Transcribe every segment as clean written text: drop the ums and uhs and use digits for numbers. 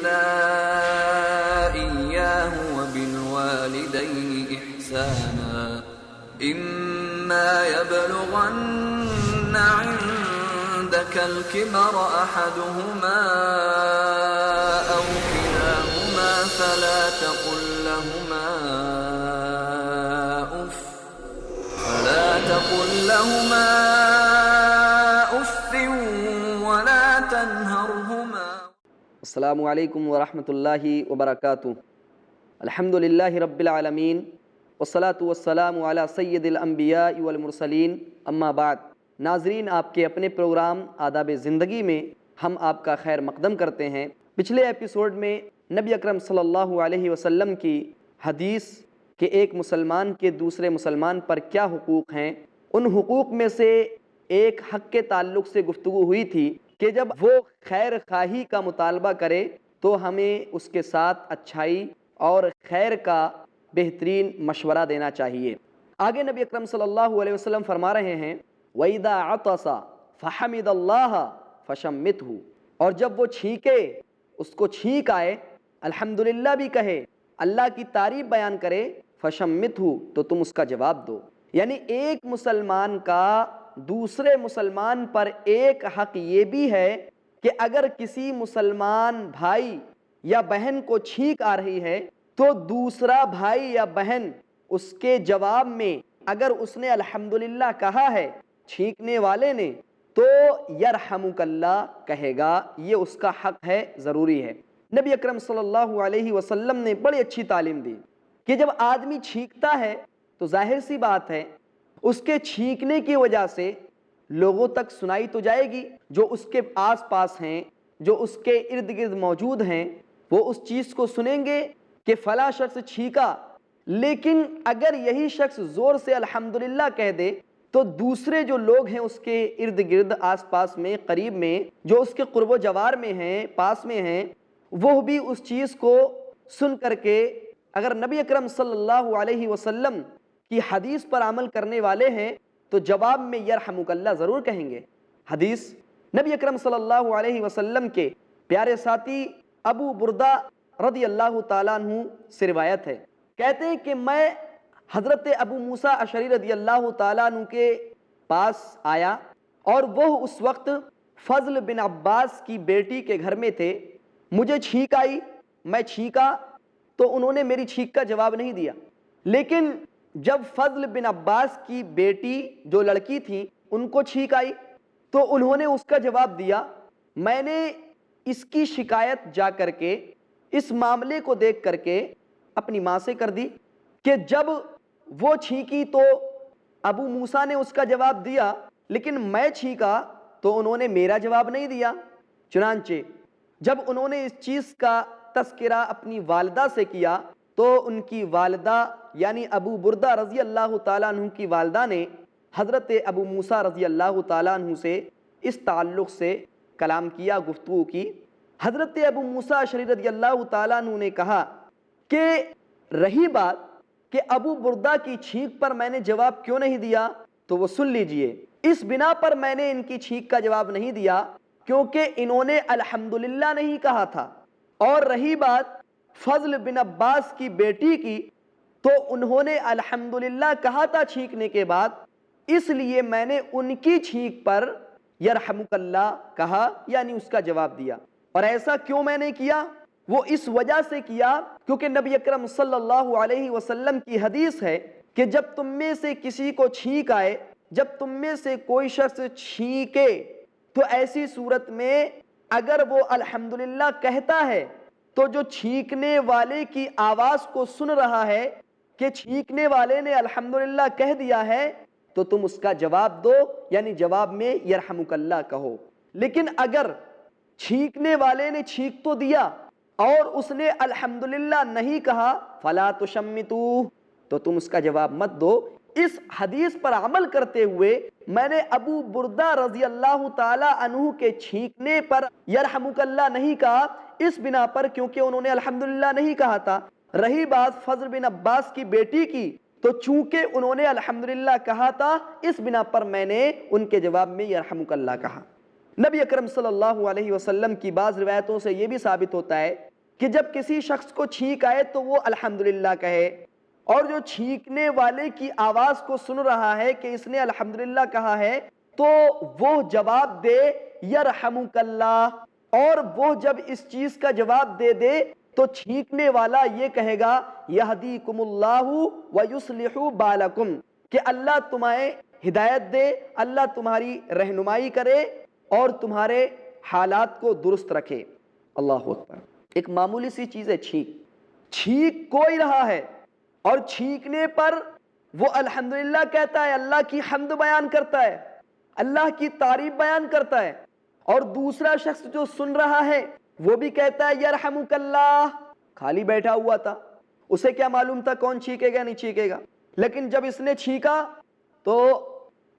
إلا إياه وبالوالدين إحسانا إما يبلغن عندك الكبر أحدهما أو كلاهما فلا تقل لهما أف ولا تنهرهما. السلام علیکم ورحمۃ اللہ وبرکاتہ. الحمد للہ رب العالمین والصلاة والسلام علی سید الانبیاء والمرسلین، اما بعد. ناظرین، آپ کے اپنے پروگرام آداب زندگی میں ہم آپ کا خیر مقدم کرتے ہیں. پچھلے ایپیسوڈ میں نبی اکرم صلی اللہ علیہ وسلم کی حدیث کہ ایک مسلمان کے دوسرے مسلمان پر کیا حقوق ہیں، ان حقوق میں سے ایک حق کے تعلق سے گفتگو ہوئی تھی کہ جب وہ خیر خواہی کا مطالبہ کرے تو ہمیں اس کے ساتھ اچھائی اور خیر کا بہترین مشورہ دینا چاہیے. آگے نبی اکرم صلی اللہ علیہ وسلم فرما رہے ہیں وَإِذَا عَطَسَ فَحَمِدَ اللَّهَ فَشَمِّتْهُ، اور جب وہ چھینکے، اس کو چھینک آئے، الحمدللہ بھی کہے، اللہ کی تعریف بیان کرے، فَشَمِّتْهُ، تو تم اس کا جواب دو. یعنی ایک مسلمان کا دوسرے مسلمان پر ایک حق یہ بھی ہے کہ اگر کسی مسلمان بھائی یا بہن کو چھینک آ رہی ہے تو دوسرا بھائی یا بہن اس کے جواب میں اگر اس نے الحمدللہ کہا ہے چھینکنے والے نے تو یرحمک اللہ کہے گا. یہ اس کا حق ہے، ضروری ہے. نبی اکرم صلی اللہ علیہ وسلم نے بڑی اچھی تعلیم دی کہ جب آدمی چھینکتا ہے تو ظاہر سی بات ہے اس کے چھینکنے کی وجہ سے لوگوں تک سنائی تو جائے گی، جو اس کے آس پاس ہیں، جو اس کے ارد گرد موجود ہیں، وہ اس چیز کو سنیں گے کہ فلاں شخص چھینکا. لیکن اگر یہی شخص زور سے الحمدللہ کہہ دے تو دوسرے جو لوگ ہیں اس کے ارد گرد آس پاس میں، قریب میں، جو اس کے قرب و جوار میں ہیں، پاس میں ہیں، وہ بھی اس چیز کو سن کر کے اگر نبی اکرم صلی اللہ علیہ وسلم کی حدیث پر عمل کرنے والے ہیں تو جواب میں یرحمک اللہ ضرور کہیں گے. حدیث نبی اکرم صلی اللہ علیہ وسلم کے پیارے ساتھی ابو بردہ رضی اللہ تعالیٰ عنہ سے روایت ہے، کہتے ہیں کہ میں حضرت ابو موسیٰ اشعری رضی اللہ تعالیٰ عنہ کے پاس آیا اور وہ اس وقت فضل بن عباس کی بیٹی کے گھر میں تھے. مجھے چھینک آئی، میں چھینکا تو انہوں نے میری چھینک کا جواب نہیں دیا. لیکن جب فضل بن عباس کی بیٹی جو لڑکی تھی ان کو چھینک آئی تو انہوں نے اس کا جواب دیا. میں نے اس کی شکایت جا کر کے اس معاملے کو دیکھ کر کے اپنی ماں سے کر دی کہ جب وہ چھینکی تو ابو موسیٰ نے اس کا جواب دیا، لیکن میں چھینکا تو انہوں نے میرا جواب نہیں دیا. چنانچہ جب انہوں نے اس چیز کا تذکرہ اپنی والدہ سے کیا تو ان کی والدہ یعنی ابو بردہ رضی اللہ تعالیٰ عنہ کی والدہ نے حضرت ابو موسیٰ رضی اللہ تعالیٰ عنہ سے اس تعلق سے کلام کیا، گفتگو کی. حضرت ابو موسیٰ اشعری رضی اللہ تعالیٰ عنہ نے کہا کہ رہی بات کہ ابو بردہ کی چھینک پر میں نے جواب کیوں نہیں دیا تو وہ سن لیجئے. اس بنا پر میں نے ان کی چھینک کا جواب نہیں دیا کیونکہ انہوں نے الحمدللہ نہیں کہا تھا. اور رہی بات فضل بن عباس کی بیٹی کی تو انہوں نے الحمدللہ کہا تھا چھینکنے کے بعد، اس لیے میں نے ان کی چھینک پر یرحمک اللہ کہا، یعنی اس کا جواب دیا. اور ایسا کیوں میں نے کیا؟ وہ اس وجہ سے کیا کیونکہ نبی اکرم صلی اللہ علیہ وسلم کی حدیث ہے کہ جب تم میں سے کسی کو چھینک آئے، جب تم میں سے کوئی شخص چھینکے تو ایسی صورت میں اگر وہ الحمدللہ کہتا ہے تو جو چھینکنے والے کی آواز کو سن رہا ہے کہ چھینکنے والے نے الحمدللہ کہہ دیا ہے تو تم اس کا جواب دو، یعنی جواب میں یرحمک اللہ کہو. لیکن اگر چھینکنے والے نے چھینک تو دیا اور اس نے الحمدللہ نہیں کہا فلا تشمتوه، تو تم اس کا جواب مت دو. اس حدیث پر عمل کرتے ہوئے میں نے ابو بردہ رضی اللہ تعالی عنہ کے چھینکنے پر یرحمک اللہ نہیں کہا اس بنا پر کیونکہ انہوں نے الحمدللہ نہیں کہا تھا. رہی بات فضل بن عباس کی بیٹی کی تو چونکہ انہوں نے الحمدللہ کہا تھا اس بنا پر میں نے ان کے جواب میں یرحمک اللہ کہا. نبی اکرم صلی اللہ علیہ وسلم کی بعض روایتوں سے یہ بھی ثابت ہوتا ہے کہ جب کسی شخص کو چھینک آئے تو وہ الحمدللہ کہے، اور جو چھینکنے والے کی آواز کو سن رہا ہے کہ اس نے الحمدللہ کہا ہے تو وہ جواب دے یرحمک اللہ، اور وہ جب اس چیز کا جواب دے دے تو چھینکنے والا یہ کہے گا یہدیکم اللہ ویصلح بالکم، کہ اللہ تمہیں ہدایت دے، اللہ تمہاری رہنمائی کرے اور تمہارے حالات کو درست رکھے۔ اللہ اکبر۔ ایک معمولی سی چیز ہے چھینک کوئی رہا ہے اور چھینکنے پر وہ الحمدللہ کہتا ہے، اللہ کی حمد بیان کرتا ہے، اللہ کی تعریف بیان کرتا ہے، اور دوسرا شخص جو سن رہا ہے وہ بھی کہتا ہے یرحمک اللہ، خالی بیٹھا ہوا تھا، اسے کیا معلوم تھا کون چھینکے گا نہیں چھینکے گا، لیکن جب اس نے چھینکا تو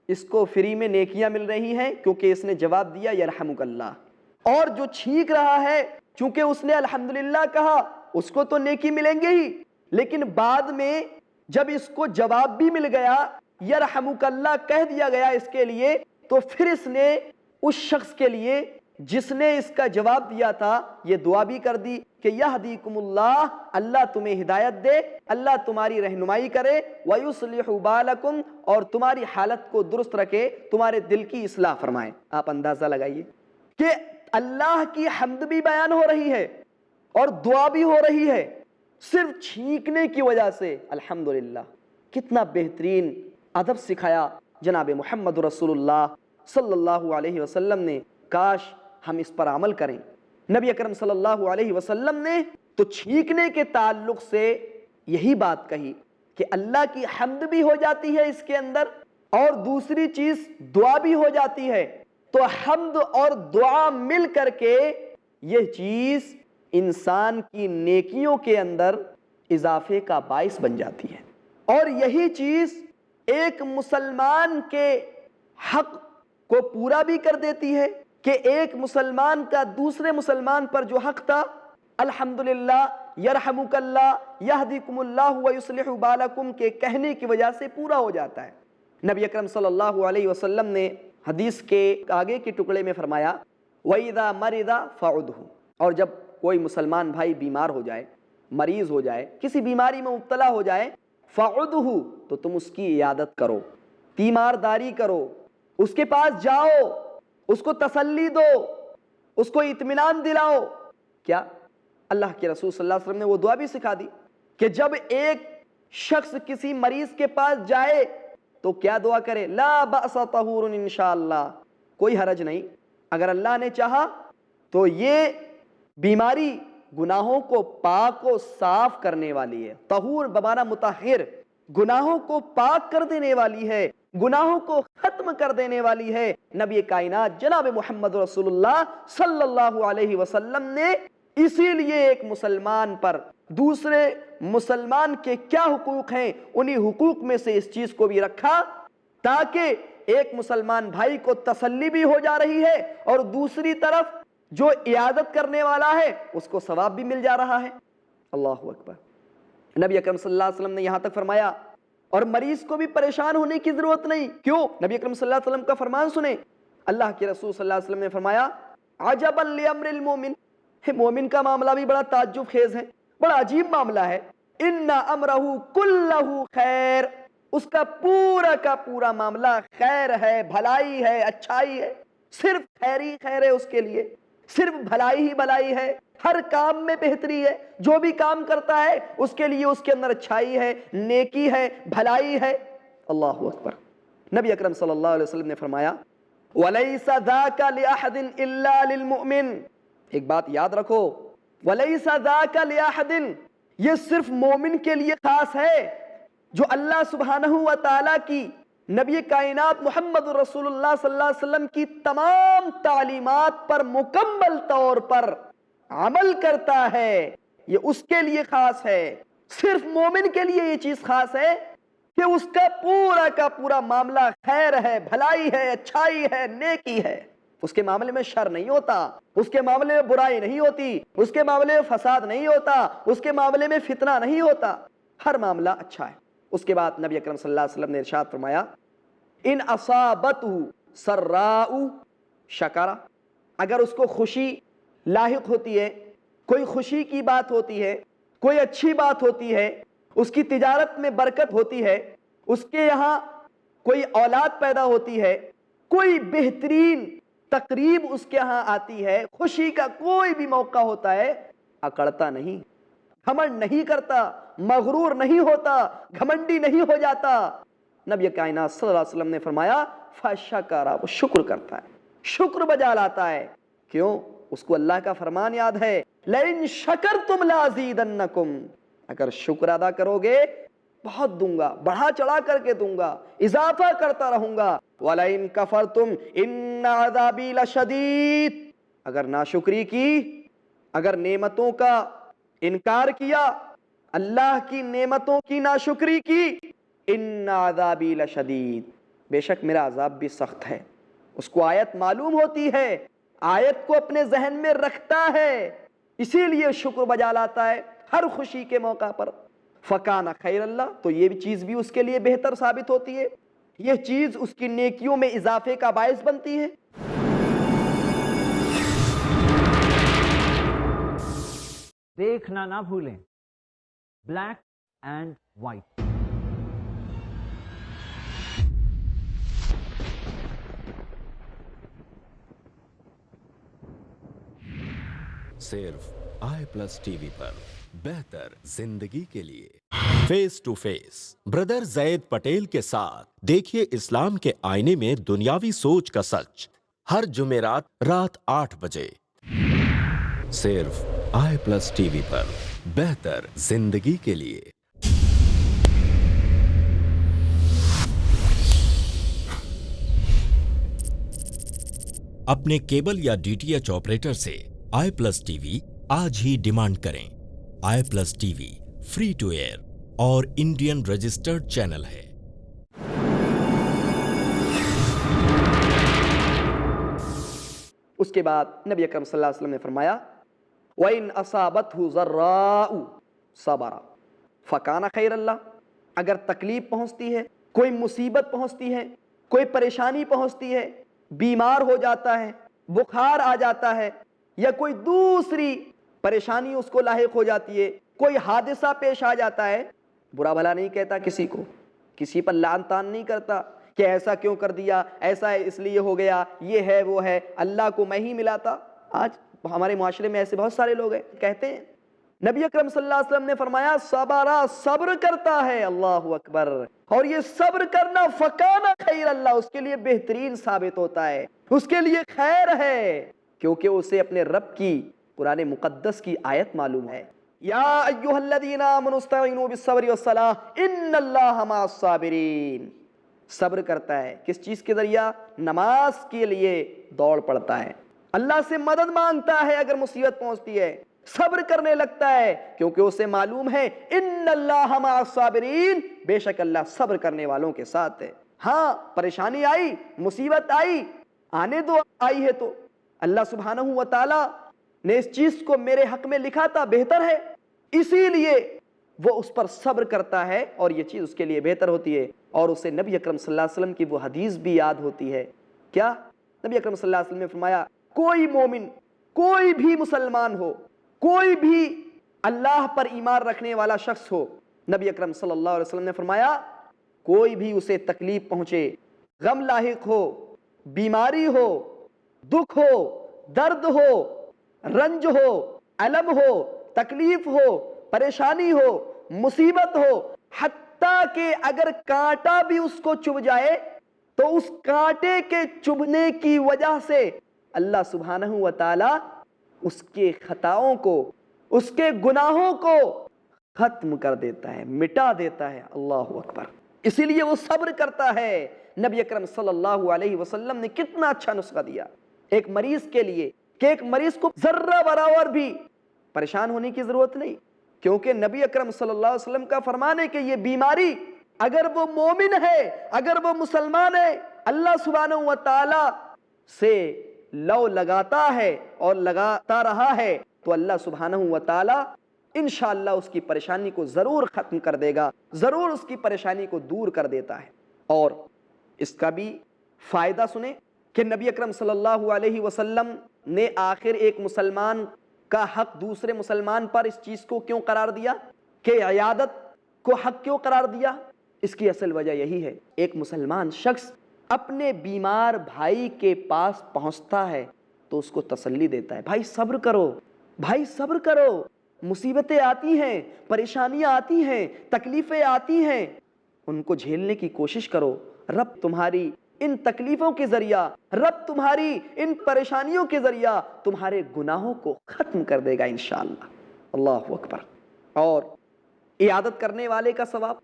اس کو فری میں نیکیاں مل رہی ہیں کیونکہ اس نے جواب دیا یرحمک اللہ۔ اور جو چھینک رہا ہے چونکہ اس نے الحمدللہ کہا اس کو تو نیکی ملیں گے ہی، لیکن بعد میں جب اس کو جواب بھی مل گیا، یرحمک اللہ کہہ دیا گیا اس کے لیے، تو پھر اس نے اس شخص کے لیے جس نے اس کا جواب دیا تھا یہ دعا بھی کر دی کہ یہدیکم اللہ، اللہ تمہیں ہدایت دے، اللہ تمہاری رہنمائی کرے، ویصلح بالکم، اور تمہاری حالت کو درست رکھے، تمہارے دل کی اصلاح فرمائے۔ آپ اندازہ لگائیے کہ اللہ کی حمد بھی بیان ہو رہی ہے اور دعا بھی ہو رہی ہے صرف چھینکنے کی وجہ سے۔ الحمدللہ، کتنا بہترین ادب سکھایا جناب محمد رسول اللہ صلی اللہ علیہ وسلم نے، کاش ہم اس پر عمل کریں۔ نبی اکرم صلی اللہ علیہ وسلم نے تو چھینکنے کے تعلق سے یہی بات کہی کہ اللہ کی حمد بھی ہو جاتی ہے اس کے اندر، اور دوسری چیز دعا بھی ہو جاتی ہے، تو حمد اور دعا مل کر کے یہ چیز انسان کی نیکیوں کے اندر اضافے کا باعث بن جاتی ہے، اور یہی چیز ایک مسلمان کے حق کو پورا بھی کر دیتی ہے کہ ایک مسلمان کا دوسرے مسلمان پر جو حق تھا، الحمدللہ، یرحمک اللہ، یہدیکم اللہ ویصلح بالکم کے کہنے کی وجہ سے پورا ہو جاتا ہے۔ نبی اکرم صلی اللہ علیہ وسلم نے حدیث کے آگے کے ٹکڑے میں فرمایا وَإِذَا مَرِضَ فَعُدْهُ، اور جب کوئی مسلمان بھائی بیمار ہو جائے، مریض ہو جائے، کسی بیماری میں مبتلا ہو جائے، فَعُدْهُ، تو تم اس کی عیادت کرو، تیمارداری کرو، اس کے پاس جاؤ، اس کو تسلی دو، اس کو اطمینان دلاؤ۔ کیا اللہ کے رسول صلی اللہ علیہ وسلم نے وہ دعا بھی سکھا دی کہ جب ایک شخص کسی مریض کے پاس جائے تو کیا دعا کرے؟ لا بأس طہور انشاءاللہ، کوئی حرج نہیں، اگر اللہ نے چاہا تو یہ بیماری گناہوں کو پاک و صاف کرنے والی ہے۔ طہور بمعنی مطہر، گناہوں کو پاک کر دینے والی ہے، گناہوں کو ختم کر دینے والی ہے۔ نبی کائنات جناب محمد رسول اللہ صلی اللہ علیہ وسلم نے اسی لیے ایک مسلمان پر دوسرے مسلمان کے کیا حقوق ہیں، انہی حقوق میں سے اس چیز کو بھی رکھا تاکہ ایک مسلمان بھائی کو تسلی بھی ہو جا رہی ہے اور دوسری طرف جو عیادت کرنے والا ہے اس کو ثواب بھی مل جا رہا ہے۔ اللہ اکبر۔ نبی اکرم صلی اللہ علیہ وسلم نے یہاں تک فرمایا، اور مریض کو بھی پریشان ہونے کی ضرورت نہیں۔ کیوں؟ نبی اکرم صلی اللہ علیہ وسلم کا فرمان سنیں، اللہ کے رسول صلی اللہ علیہ وسلم نے فرمایا عجبا لامر المومن، مومن کا معاملہ بھی بڑا تعجب خیز ہے، بڑا عجیب معاملہ ہے۔ ان امرہ کلہ خیر، اس کا پورا معاملہ خیر ہے، بھلائی ہے، اچھائی ہے، صرف خیر ہی خیر ہے اس کے لیے، صرف بھلائی ہی بھلائی ہے، ہر کام میں بہتری ہے، جو بھی کام کرتا ہے اس کے لیے اس کے اندر اچھائی ہے، نیکی ہے، بھلائی ہے۔ اللہ اکبر۔ نبی اکرم صلی اللہ علیہ وسلم نے فرمایا وَلَيْسَ ذَاكَ لِأَحَدٍ إِلَّا لِلْمُؤْمِنِ، ایک بات یاد رکھو، وَلَيْسَ ذَاكَ لِأَحَدٍ، یہ صرف مومن کے لیے خاص ہے جو اللہ سبحانہ و تعالیٰ کی، نبی کائنات محمد رسول اللہ صلی اللہ علیہ وسلم کی تمام تعلیمات پر مکمل طور پر عمل کرتا ہے، یہ اس کے لیے خاص ہے۔ صرف مومن کے لیے یہ چیز خاص ہے کہ اس کا پورا معاملہ خیر ہے، بھلائی ہے، اچھائی ہے، نیکی ہے، اس کے معاملے میں شر نہیں ہوتا، اس کے معاملے میں برائی نہیں ہوتی، اس کے معاملے میں فساد نہیں ہوتا، اس کے معاملے میں فتنہ نہیں ہوتا، ہر معاملہ اچھا ہے۔ اس کے بعد نبی اکرم صلی اللہ علیہ وسلم نے ارشاد فرمایا ان اصابتہ سراء شکر، اگر اس کو خوشی لاحق ہوتی ہے، کوئی خوشی کی بات ہوتی ہے، کوئی اچھی بات ہوتی ہے، اس کی تجارت میں برکت ہوتی ہے، اس کے یہاں کوئی اولاد پیدا ہوتی ہے، کوئی بہترین تقریب اس کے ہاں آتی ہے، خوشی کا کوئی بھی موقع ہوتا ہے، اکڑتا نہیں، گھمنڈ نہیں کرتا، مغرور نہیں ہوتا، گھمنڈی نہیں ہو جاتا۔ نبی کائنات صلی اللہ علیہ وسلم نے فرمایا فشکر، وہ شکر کرتا ہے، شکر بجا لاتا ہے۔ کیوں؟ اس کو اللہ کا فرمان یاد ہے، لئن شکرتم لازیدنکم، اگر شکر ادا کرو گے بہت دوں گا، بڑھا چڑھا کر کے دوں گا، اضافہ کرتا رہوں گا۔ وَلَئِن كَفَرْتُمْ إِنَّ عَذَابِي لَشَدِيدٌ، اگر ناشکری کی، اگر نعمتوں کا انکار کیا، اللہ کی نعمتوں کی ناشکری کی، ان عذابی لشدید، بے شک میرا عذاب بھی سخت ہے۔ اس کو آیت معلوم ہوتی ہے، آیت کو اپنے ذہن میں رکھتا ہے، اسی لیے شکر بجا لاتا ہے ہر خوشی کے موقع پر۔ فکان خیر اللہ، تو یہ بھی چیز بھی اس کے لیے بہتر ثابت ہوتی ہے، یہ چیز اس کی نیکیوں میں اضافے کا باعث بنتی ہے۔ دیکھنا نہ بھولیں بلیک اینڈ وائٹ۔ صرف آئی پلس ٹی وی پر، بہتر زندگی کے لیے۔ فیس ٹو فیس بردر زید پٹیل کے ساتھ دیکھیے اسلام کے آئینے میں دنیاوی سوچ کا سچ، ہر جمعرات رات 8 بجے، صرف آئی پلس ٹی وی پر، بہتر زندگی کے لیے۔ اپنے کیبل یا ڈی ٹی ایچ آپریٹر سے آئی پلس ٹی وی آج ہی ڈیمانڈ کریں۔ I plus T V free to air اور انڈین رجسٹرڈ چینل ہے۔ اس کے بعد نبی اکرم صلی اللہ علیہ وسلم نے فرمایا وَإِنْ أَصَابَتْهُ ضَرَّاءُ صَبَرَ فَكَانَ خَيْرَ اللَّهُ، اگر تکلیف پہنچتی ہے، کوئی مصیبت پہنچتی ہے، کوئی پریشانی پہنچتی ہے، بیمار ہو جاتا ہے، بخار آ جاتا ہے، یا کوئی دوسری پریشانی اس کو لاحق ہو جاتی ہے، کوئی حادثہ پیش آ جاتا ہے، برا بھلا نہیں کہتا کسی کو، کسی پر لعن طعن نہیں کرتا کہ ایسا کیوں کر دیا، ایسا اس لیے ہو گیا، یہ ہے وہ ہے، اللہ کو میں ہی ملاتا۔ آج ہمارے معاشرے میں ایسے بہت سارے لوگ ہیں کہتے ہیں۔ نبی اکرم صلی اللہ علیہ وسلم نے فرمایا صبرا، صبر کرتا ہے، اللہ اکبر، اور یہ صبر کرنا فکان خیر اللہ، اس کے لیے بہترین ثابت ہوتا ہے، اس کے لیے خیر ہے، کیونکہ اسے اپنے رب کی قرآن مقدس کی آیت معلوم ہے، یا ایھا الذین آمنوا استعینوا بالصبر والصلاۃ ان اللہ مع الصابرین۔ صبر کرتا ہے کس چیز کے ذریعہ؟ نماز کے لیے دوڑ پڑتا ہے، اللہ سے مدد مانگتا ہے اگر مصیبت پہنچتی ہے، صبر کرنے لگتا ہے کیونکہ اسے معلوم ہے ان اللہ مع الصابرین، بے شک اللہ صبر کرنے والوں کے ساتھ ہے۔ ہاں پریشانی آئی، مصیبت آئی، آنے دو، آئی ہے تو اللہ سبحانہ و تعالی نے اس چیز کو میرے حق میں لکھا تھا، بہتر ہے، اسی لیے وہ اس پر صبر کرتا ہے اور یہ چیز اس کے لیے بہتر ہوتی ہے، اور اسے نبی اکرم صلی اللہ علیہ وسلم کی وہ حدیث بھی یاد ہوتی ہے۔ کیا؟ نبی اکرم صلی اللہ علیہ وسلم نے فرمایا کوئی مومن، کوئی بھی مسلمان ہو، کوئی بھی اللہ پر ایمان رکھنے والا شخص ہو، نبی اکرم صلی اللہ علیہ وسلم نے فرمایا کوئی بھی اسے تکلیف پہنچے، غم لاحق ہو، بیماری ہو، دکھ ہو، درد ہو، رنج ہو، الم ہو، تکلیف ہو، پریشانی ہو، مصیبت ہو، حتیٰ کہ اگر کانٹا بھی اس کو چبھ جائے تو اس کانٹے کے چبھنے کی وجہ سے اللہ سبحانہ و تعالی اس کے خطاؤں کو، اس کے گناہوں کو ختم کر دیتا ہے، مٹا دیتا ہے۔ اللہ اکبر، اسی لیے وہ صبر کرتا ہے۔ نبی اکرم صلی اللہ علیہ وسلم نے کتنا اچھا نسخہ دیا ایک مریض کے لیے کہ ایک مریض کو ذرہ برابر بھی پریشان ہونے کی ضرورت نہیں، کیونکہ نبی اکرم صلی اللہ علیہ وسلم کا فرمان ہے کہ یہ بیماری اگر وہ مومن ہے، اگر وہ مسلمان ہے، اللہ سبحانہ و تعالی سے لو لگاتا ہے اور لگاتا رہا ہے تو اللہ سبحانہ و تعالی انشاءاللہ اس کی پریشانی کو ضرور ختم کر دے گا، ضرور اس کی پریشانی کو دور کر دیتا ہے۔ اور اس کا بھی فائدہ سنیں کہ نبی اکرم صلی اللہ علیہ وسلم نے آخر ایک مسلمان کا حق دوسرے مسلمان پر اس چیز کو کیوں قرار دیا کہ عیادت کو حق کیوں قرار دیا؟ اس کی اصل وجہ یہی ہے، ایک مسلمان شخص اپنے بیمار بھائی کے پاس پہنچتا ہے تو اس کو تسلی دیتا ہے، بھائی صبر کرو، بھائی صبر کرو، مصیبتیں آتی ہیں، پریشانیاں آتی ہیں، تکلیفیں آتی ہیں، ان کو جھیلنے کی کوشش کرو، رب تمہاری ان تکلیفوں کے ذریعہ، رب تمہاری ان پریشانیوں کے ذریعہ تمہارے گناہوں کو ختم کر دے گا انشاءاللہ۔ اللہ اکبر۔ اور عیادت کرنے والے کا ثواب،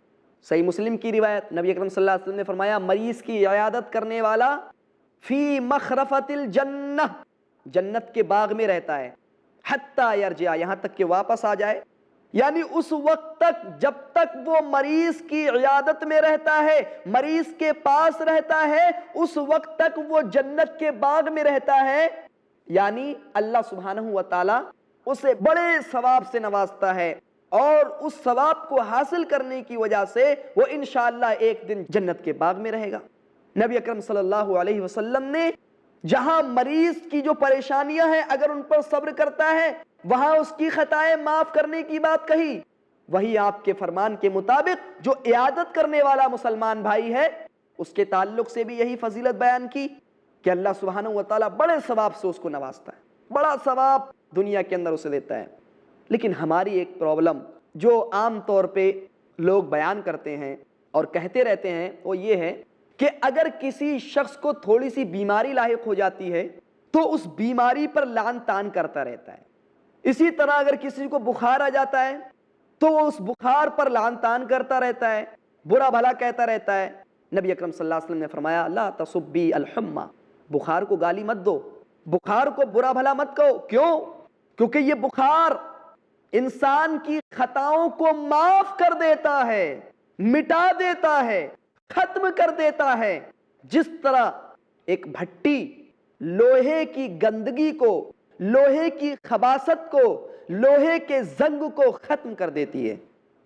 صحیح مسلم کی روایت، نبی اکرم صلی اللہ علیہ وسلم نے فرمایا مریض کی عیادت کرنے والا فی مخرفۃ الجنہ، جنت کے باغ میں رہتا ہے، حتی یرجع، یہاں تک کہ واپس آ جائے، یعنی اس وقت تک جب تک وہ مریض کی عیادت میں رہتا ہے، مریض کے پاس رہتا ہے، اس وقت تک وہ جنت کے باغ میں رہتا ہے، یعنی اللہ سبحانہ و تعالی اسے بڑے ثواب سے نوازتا ہے، اور اس ثواب کو حاصل کرنے کی وجہ سے وہ انشاءاللہ ایک دن جنت کے باغ میں رہے گا۔ نبی اکرم صلی اللہ علیہ وسلم نے جہاں مریض کی جو پریشانیاں ہیں اگر ان پر صبر کرتا ہے وہاں اس کی خطائیں معاف کرنے کی بات کہی، وہی آپ کے فرمان کے مطابق جو عیادت کرنے والا مسلمان بھائی ہے اس کے تعلق سے بھی یہی فضیلت بیان کی کہ اللہ سبحانہ و تعالیٰ بڑے ثواب سے اس کو نوازتا ہے، بڑا ثواب دنیا کے اندر اسے دیتا ہے۔ لیکن ہماری ایک پرابلم جو عام طور پہ لوگ بیان کرتے ہیں اور کہتے رہتے ہیں وہ یہ ہے کہ اگر کسی شخص کو تھوڑی سی بیماری لاحق ہو جاتی ہے تو اس بیماری پر لعن طعن کرتا رہتا ہے، اسی طرح اگر کسی کو بخار آ جاتا ہے تو وہ اس بخار پر لعن طعن کرتا رہتا ہے، برا بھلا کہتا رہتا ہے۔ نبی اکرم صلی اللہ علیہ وسلم نے فرمایا لا تسبی الحمى، بخار کو گالی مت دو، بخار کو برا بھلا مت کہو، کیوں؟ کیونکہ یہ بخار انسان کی خطاؤں کو معاف کر دیتا ہے، مٹا دیتا ہے، ختم کر دیتا ہے، جس طرح ایک بھٹی لوہے کی گندگی کو، لوہے کی خباثت کو، لوہے کے زنگ کو ختم کر دیتی ہے۔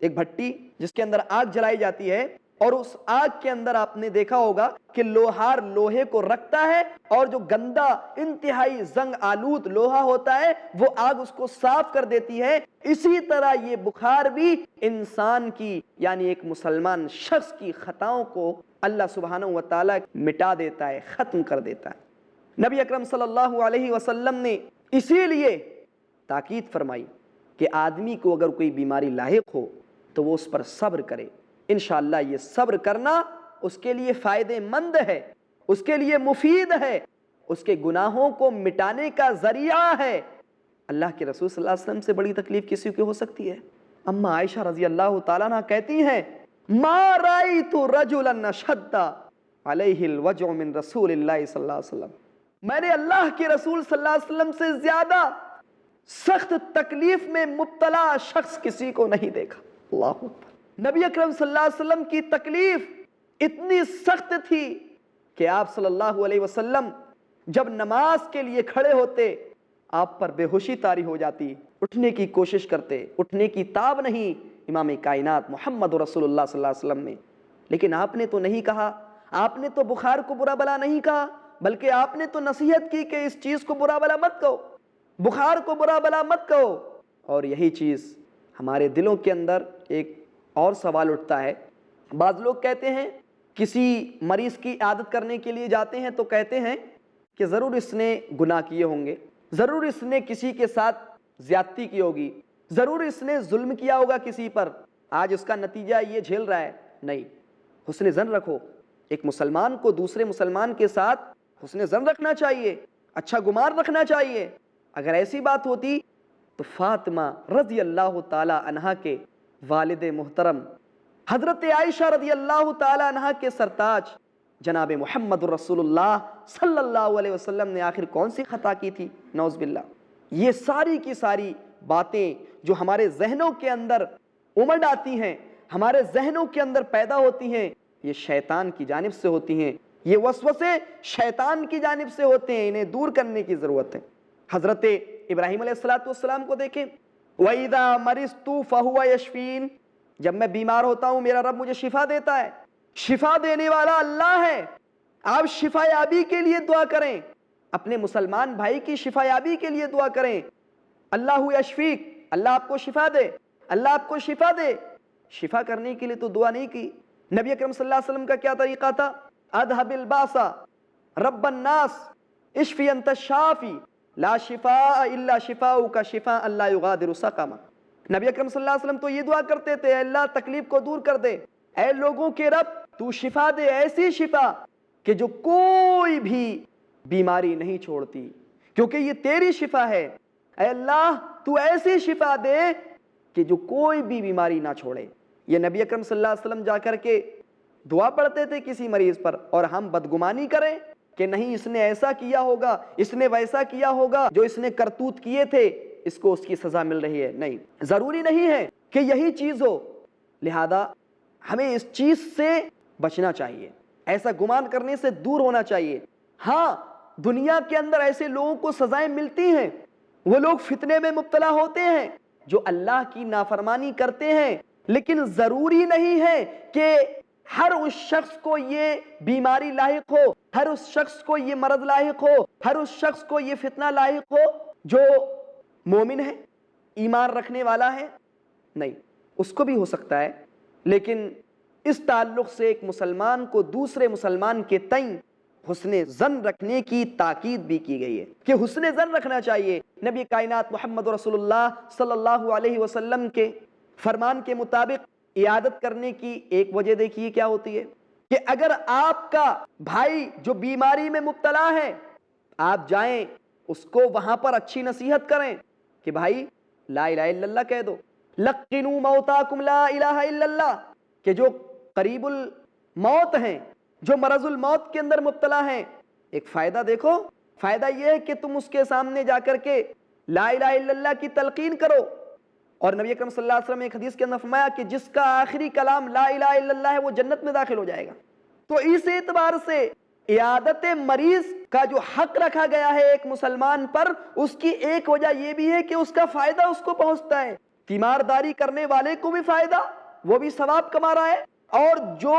ایک بھٹی جس کے اندر آگ جلائی جاتی ہے اور اس آگ کے اندر آپ نے دیکھا ہوگا کہ لوہار لوہے کو رکھتا ہے اور جو گندا انتہائی زنگ آلود لوہا ہوتا ہے وہ آگ اس کو صاف کر دیتی ہے، اسی طرح یہ بخار بھی انسان کی یعنی ایک مسلمان شخص کی خطاؤں کو اللہ سبحانہ و تعالیٰ مٹا دیتا ہے، ختم کر دیتا ہے۔ نبی اکرم صلی اللہ علیہ وسلم نے اسی لیے تاکید فرمائی کہ آدمی کو اگر کوئی بیماری لاحق ہو تو وہ اس پر صبر کرے، انشاءاللہ یہ صبر کرنا اس کے لیے فائدہ مند ہے، اس کے لیے مفید ہے، اس کے گناہوں کو مٹانے کا ذریعہ ہے۔ اللہ کے رسول صلی اللہ علیہ وسلم سے بڑی تکلیف کسی کو ہو سکتی ہے؟ اما عائشہ رضی اللہ تعالیٰ عنہ کہتی ہیں ما رأیت رجلا شد علیہ الوجع من رسول اللہ صلی اللہ علیہ وسلم، میں نے اللہ کے رسول صلی اللہ علیہ وسلم سے زیادہ سخت تکلیف میں مبتلا شخص کسی کو نہیں دیکھا۔ اللہ اکبر۔ نبی اکرم صلی اللہ علیہ وسلم کی تکلیف اتنی سخت تھی کہ آپ صلی اللہ علیہ وسلم جب نماز کے لیے کھڑے ہوتے آپ پر بے ہوشی طاری ہو جاتی، اٹھنے کی کوشش کرتے، اٹھنے کی تاب نہیں امام کائنات محمد رسول اللہ صلی اللہ علیہ وسلم نے، لیکن آپ نے تو نہیں کہا، آپ نے تو بخار کو برا بلا نہیں کہا، بلکہ آپ نے تو نصیحت کی کہ اس چیز کو برا بلا مت کہو، بخار کو برا بلا مت کہو۔ اور یہی چیز ہمارے دلوں کے اندر ایک اور سوال اٹھتا ہے، بعض لوگ کہتے ہیں کسی مریض کی عادت کرنے کے لیے جاتے ہیں تو کہتے ہیں کہ ضرور اس نے گناہ کیے ہوں گے، ضرور اس نے کسی کے ساتھ زیادتی کی ہوگی، ضرور اس نے ظلم کیا ہوگا کسی پر، آج اس کا نتیجہ یہ جھیل رہا ہے۔ نہیں، حسن ظن رکھو، ایک مسلمان کو دوسرے مسلمان کے ساتھ حسن ظن رکھنا چاہیے، اچھا گمان رکھنا چاہیے۔ اگر ایسی بات ہوتی تو فاطمہ رضی اللہ تعالی عنہا کے والد محترم حضرت عائشہ رضی اللہ تعالی عنہا کے سرتاج جناب محمد رسول اللہ صلی اللہ علیہ وسلم نے آخر کون سی خطا کی تھی؟ نعوذ باللہ۔ یہ ساری کی ساری باتیں جو ہمارے ذہنوں کے اندر امڈ آتی ہیں، ہمارے ذہنوں کے اندر پیدا ہوتی ہیں، یہ شیطان کی جانب سے ہوتی ہیں، یہ وسوسے شیطان کی جانب سے ہوتے ہیں، انہیں دور کرنے کی ضرورت ہے۔ حضرت ابراہیم علیہ السلام کو دیکھیں، وَإِذَا مَرِضْتُ فَهُوَ يَشْفِينِ، جب میں بیمار ہوتا ہوں میرا رب مجھے شفا دیتا ہے، شفا دینے والا اللہ ہے۔ آپ شفا یابی کے لیے دعا کریں، اپنے مسلمان بھائی کی شفا یابی کے لیے دعا کریں۔ اللہ یشفیک، اللہ آپ کو شفا دے، اللہ آپ کو شفا دے۔ شفا کرنے کے لیے تو دعا نہیں کی۔ نبی اکرم صلی اللہ علیہ وسلم کا کیا طریقہ تھا؟ اذهب الباس رب الناس اشفی انت الشافی لا شفاء الا شفاؤک شفاء لا یغادر سقما۔ نبی اکرم صلی اللہ علیہ وسلم تو یہ دعا کرتے تھے، اے اللہ تکلیف کو دور کر دے، اے لوگوں کے رب تو شفا دے، ایسی شفا کہ جو کوئی بھی بیماری نہیں چھوڑتی، کیونکہ یہ تیری شفا ہے۔ اے اللہ تو ایسی شفا دے کہ جو کوئی بھی بیماری نہ چھوڑے۔ یہ نبی اکرم صلی اللہ علیہ وسلم جا کر کے دعا پڑھتے تھے کسی مریض پر، اور ہم بدگمانی کریں کہ نہیں اس نے ایسا کیا ہوگا، اس نے ویسا کیا ہوگا، جو اس نے کرتوت کیے تھے اس کو اس کی سزا مل رہی ہے۔ نہیں، ضروری نہیں ہے کہ یہی چیز ہو، لہذا ہمیں اس چیز سے بچنا چاہیے، ایسا گمان کرنے سے دور ہونا چاہیے۔ ہاں دنیا کے اندر ایسے لوگوں کو سزائیں ملتی ہیں، وہ لوگ فتنے میں مبتلا ہوتے ہیں جو اللہ کی نافرمانی کرتے ہیں، لیکن ضروری نہیں ہے کہ ہر اس شخص کو یہ بیماری لاحق ہو، ہر اس شخص کو یہ مرض لاحق ہو، ہر اس شخص کو یہ فتنہ لاحق ہو جو مومن ہے، ایمان رکھنے والا ہے۔ نہیں، اس کو بھی ہو سکتا ہے، لیکن اس تعلق سے ایک مسلمان کو دوسرے مسلمان کے تئیں حسن ظن رکھنے کی تاکید بھی کی گئی ہے کہ حسن ظن رکھنا چاہیے۔ نبی کائنات محمد رسول اللہ صلی اللہ علیہ وسلم کے فرمان کے مطابق عیادت کرنے کی ایک وجہ دیکھیے کیا ہوتی ہے کہ اگر آپ کا بھائی جو بیماری میں مبتلا ہے، آپ جائیں اس کو وہاں پر اچھی نصیحت کریں کہ بھائی لا الہ الا اللہ کہہ دو، لقنوا موتاکم لا الہ الا اللہ، کہ جو قریب الموت ہیں، جو مرض الموت کے اندر مبتلا ہیں، ایک فائدہ دیکھو، فائدہ یہ ہے کہ تم اس کے سامنے جا کر کے لا الہ الا اللہ کی تلقین کرو۔ اور نبی اکرم صلی اللہ علیہ وسلم نے ایک حدیث کے اندر فرمایا کہ جس کا آخری کلام لا الہ الا اللہ ہے وہ جنت میں داخل ہو جائے گا۔ تو اس اعتبار سے عیادت مریض کا جو حق رکھا گیا ہے ایک مسلمان پر، اس کی ایک وجہ یہ بھی ہے کہ اس کا فائدہ اس کو پہنچتا ہے، تیمارداری کرنے والے کو بھی فائدہ، وہ بھی ثواب کما رہا ہے، اور جو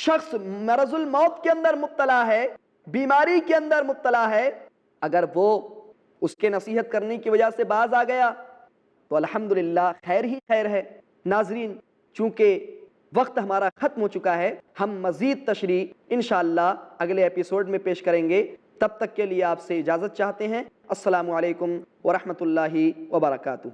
شخص مرض الموت کے اندر مبتلا ہے، بیماری کے اندر مبتلا ہے، اگر وہ اس کے نصیحت کرنے کی وجہ سے باز آ گیا تو الحمدللہ خیر ہی خیر ہے۔ ناظرین، چونکہ وقت ہمارا ختم ہو چکا ہے، ہم مزید تشریح انشاءاللہ اگلے ایپیسوڈ میں پیش کریں گے۔ تب تک کے لیے آپ سے اجازت چاہتے ہیں۔ السلام علیکم ورحمۃ اللہ وبرکاتہ۔